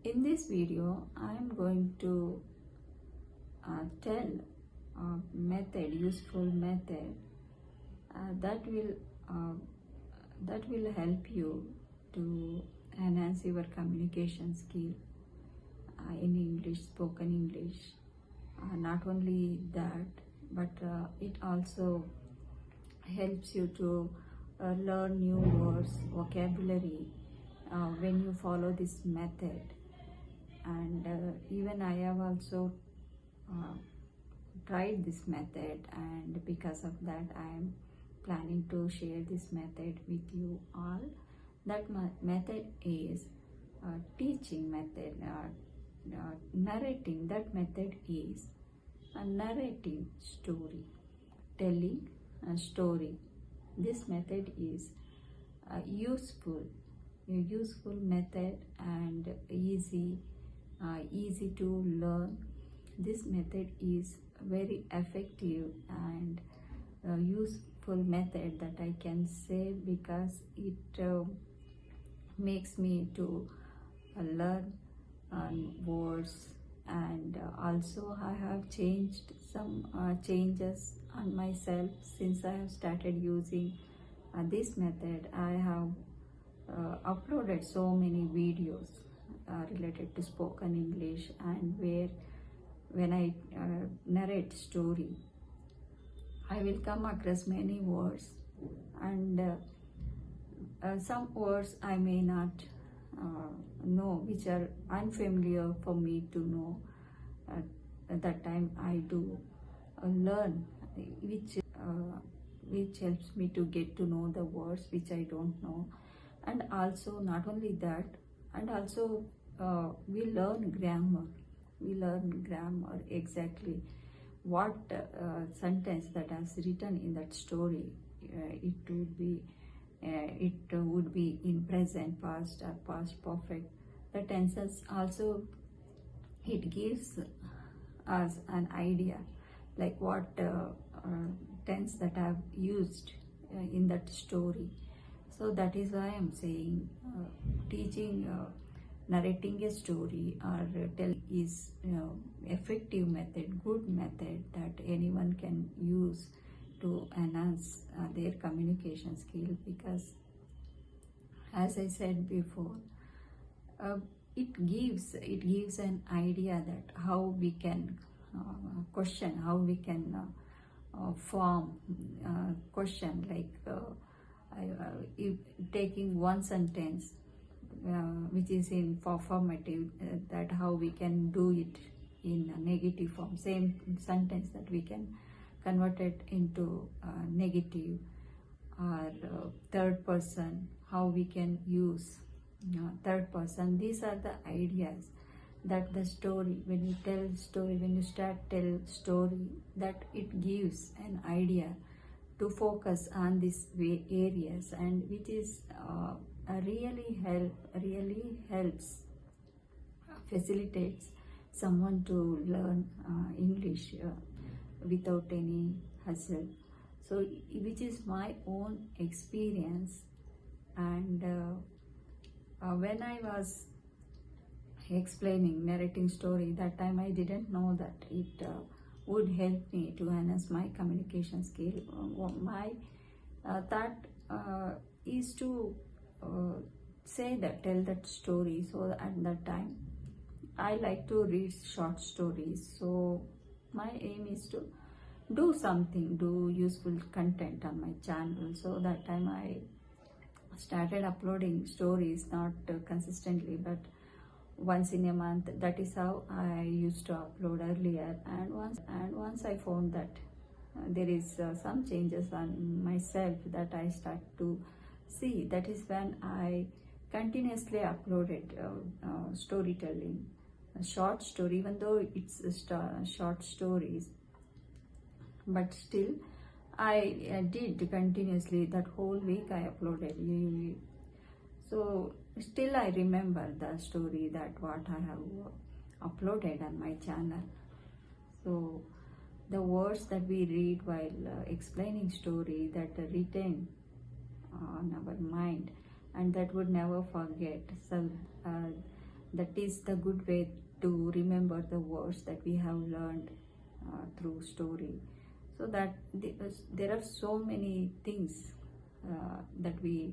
In this video, I am going to tell a method, useful method that will help you to enhance your communication skill in English, spoken English. Not only that, but it also helps you to learn new words, vocabulary when you follow this method. And even I have also tried this method, and because of that I am planning to share this method with you all. That method is teaching method, narrating. That method is a narrating story, telling a story. This method is a useful method and easy to learn. This method is very effective and useful method that I can say, because it makes me to learn words, and also I have changed some changes on myself since I have started using this method. I have uploaded so many videos related to spoken English, and when I narrate story, I will come across many words, and some words I may not know, which are unfamiliar for me to know. At that time I do learn, which helps me to get to know the words which I don't know. And also not only that, and also we learn grammar. Exactly what sentence that is written in that story. It would be in present, past, or past perfect. The tenses also, it gives us an idea like what tense that I have used in that story. So that is why I am saying teaching, narrating a story or telling is effective method, good method that anyone can use to enhance their communication skill. Because as I said before, it gives an idea that how we can question, how we can form question, like if taking one sentence which is in formative, that how we can do it in a negative form. Same sentence that we can convert it into negative, or third person, how we can use third person. These are the ideas that the story, when you tell story, when you start tell story, that it gives an idea to focus on these areas, and which is really helps, facilitates someone to learn English without any hassle. So which is my own experience. And when I was explaining, narrating story, that time I didn't know that it would help me to enhance my communication skill. My thought is to tell that story. So at that time I like to read short stories. So my aim is to do something, do useful content on my channel. So that time I started uploading stories, not consistently, but once in a month. That is how I used to upload earlier. And once I found that there is some changes on myself that I start to see, that is when I continuously uploaded storytelling, a short story, even though it's short stories, but still I did continuously. That whole week I uploaded. So still I remember the story, that what I have uploaded on my channel. So the words that we read while explaining story, that retain on our mind, and that would never forget. So that is the good way to remember the words that we have learned through story. So that there are so many things that we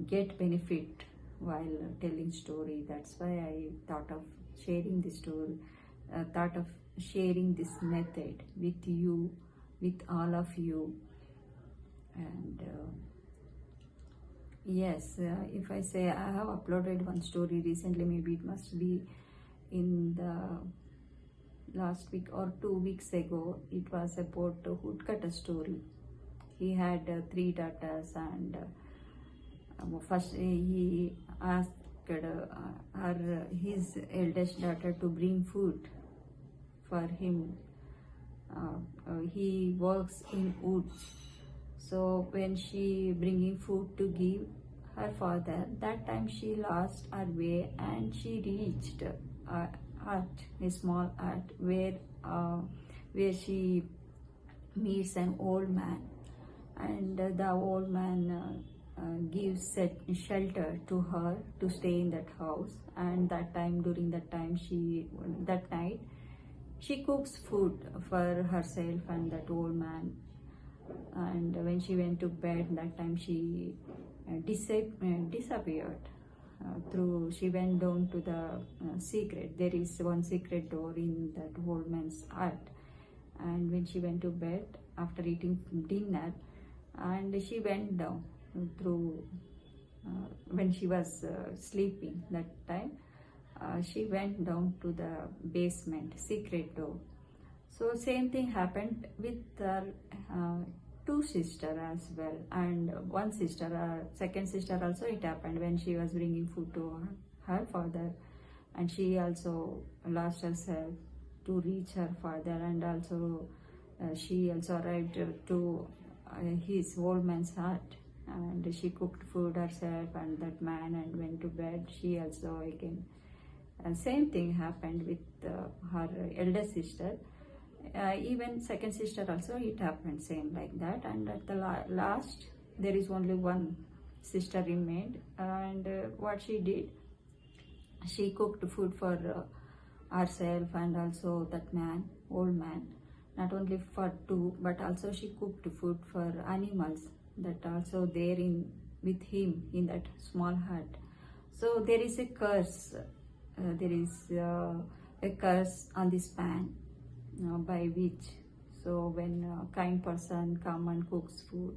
get benefit while telling story. That's why I thought of sharing this story, thought of sharing this method with you, with all of you. And yes, if I say I have uploaded one story recently, maybe it must be in the last week or 2 weeks ago. It was about a woodcutter story. He had 3 daughters, and first he asked his eldest daughter to bring food for him. He works in woods, so when she bringing food to give her father, that time she lost her way and she reached a small hut where she meets an old man, and the old man gives shelter to her to stay in that house. And during that night she cooks food for herself and that old man. And when she went to bed, that time she disappeared. She went down to the secret. There is one secret door in that old man's hut. And when she went to bed after eating dinner, and she went down through when she was sleeping that time, she went down to the basement secret door. So same thing happened with her 2 sisters as well, and one sister, second sister also. It happened when she was bringing food to her father, and she also lost herself to reach her father. And also she also arrived to his old man's hut, and she cooked food herself and that man and went to bed. She also again same thing happened with her elder sister. Even second sister also it happened same like that. And at the last there is only one sister remained, and what she did, she cooked food for herself and also that man, old man. Not only for 2, but also she cooked food for animals that also there with him in that small hut. So there is a curse. There is a curse on this pan by which, so when a kind person come and cooks food,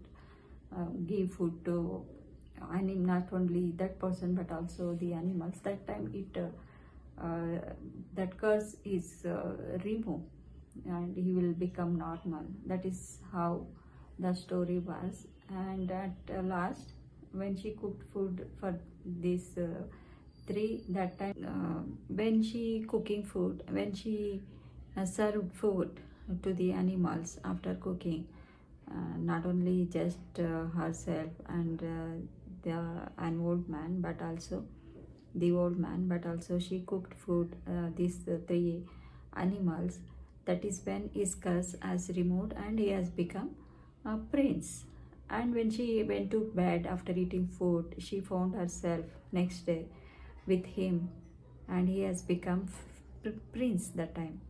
give food to not only that person but also the animals, that time that curse is removed and he will become normal. That is how the story was. And at last, when she cooked food for these 3, that time when she cooking food, when she served food to the animals after cooking, not only just herself and an old man, but also the old man, but also she cooked food these 3 animals. That is when his curse has removed and he has become a prince. And when she went to bed after eating food, she found herself next day with him, and he has become prince that time.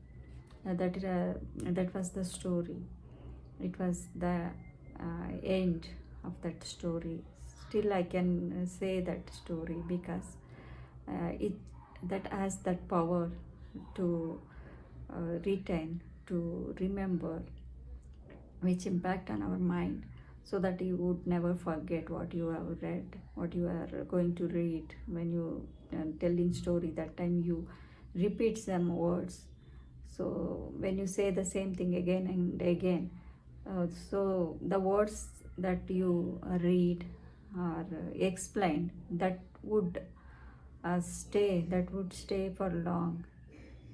That was the story. It was the end of that story. Still I can say that story because that has that power to retain, to remember, which impact on our mind, so that you would never forget what you have read, what you are going to read. When you telling story, that time you repeat some words. So when you say the same thing again and again, so the words that you read or explain, that would stay for long,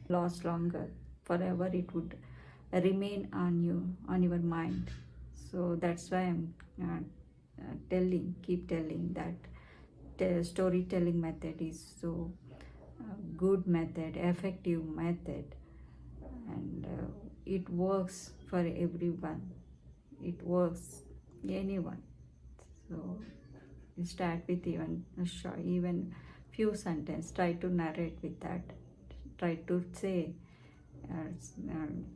last longer, forever. It would remain on you, on your mind. So that's why I'm keep telling that storytelling method is so good method, effective method, and it works for everyone. It works anyone. So you start with even few sentences, try to narrate with that, try to say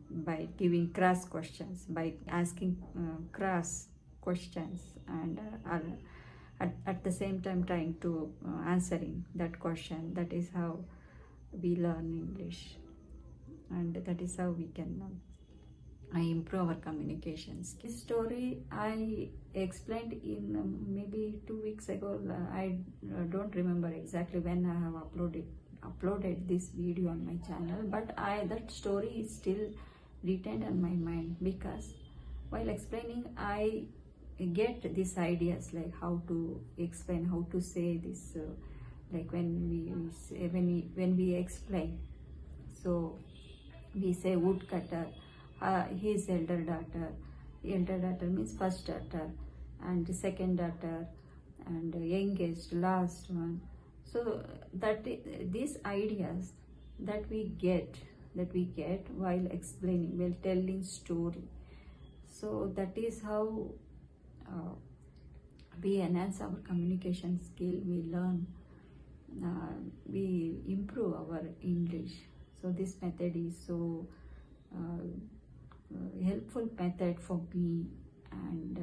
by giving cross questions, by asking cross questions, and at the same time trying to answering that question. That is how we learn English, and that is how we can improve our communications. This story I explained in maybe 2 weeks ago. I don't remember exactly when I have uploaded this video on my channel, but that story is still retained in my mind, because while explaining I get these ideas, like how to explain, how to say this, like when we explain. So we say woodcutter, his elder daughter means first daughter, and the second daughter, and youngest, last one. So that these ideas that we get while explaining, while telling story. So that is how we enhance our communication skill, we learn, we improve our English. So this method is so helpful method for me, and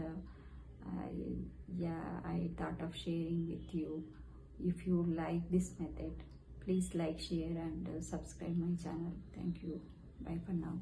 I thought of sharing with you. If you like this method, please like, share, and subscribe my channel. Thank you. Bye for now.